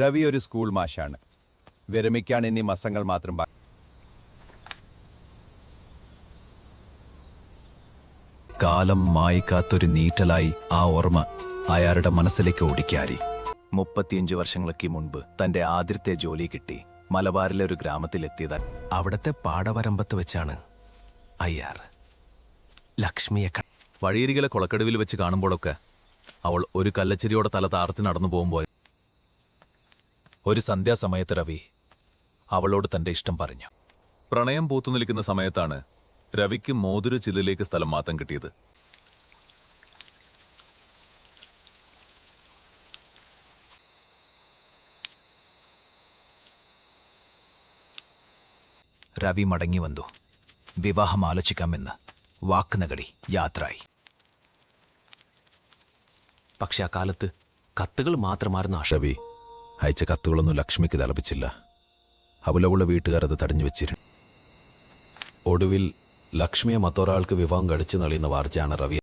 രവി ഒരു സ്കൂൾ മാഷാണ്. വിരമിക്കാൻ ഇനി മാസങ്ങൾ മാത്രം കാലം മായിക്കാത്തൊരു നീറ്റലായി ആ ഓർമ്മ അയാളുടെ മനസ്സിലേക്ക് ഓടിക്കാരി. 35 വർഷങ്ങൾക്ക് മുൻപ് തന്റെ ആദ്യത്തെ ജോലി കിട്ടി മലബാറിലെ ഒരു ഗ്രാമത്തിലെത്തിയത്. അവിടത്തെ പാടവരമ്പത്ത് വെച്ചാണ് അയ്യാർ ലക്ഷ്മിയെ വഴിയരികിലെ കൊളക്കടുവിൽ വെച്ച് കാണുമ്പോഴൊക്കെ അവൾ ഒരു കല്ലച്ചിരിയോടെ തല താർത്തി നടന്നു പോകുമ്പോൾ ഒരു സന്ധ്യാസമയത്ത് രവി അവളോട് തന്റെ ഇഷ്ടം പറഞ്ഞു. പ്രണയം പൂത്തു നിൽക്കുന്ന സമയത്താണ് രവിക്ക് മോതിര ചില്ലിലേക്ക് സ്ഥലം മാറ്റം കിട്ടിയത്. രവി മടങ്ങി വന്നു. വിവാഹം ആലോചിക്കാമെന്ന് വാക്കുനകടി യാത്രയായി. പക്ഷെ ആ കാലത്ത് കത്തുകൾ മാത്രമായിരുന്നു രവി അയച്ച കത്തുകളൊന്നും ലക്ഷ്മിക്ക് തലപ്പിച്ചില്ല. അവളവളുടെ വീട്ടുകാരത് തടഞ്ഞു വെച്ചിരുന്നു. ഒടുവിൽ ലക്ഷ്മിയെ മറ്റൊരാൾക്ക് വിവാഹം കഴിച്ചു നളിയുന്ന വാർത്തയാണ് രവി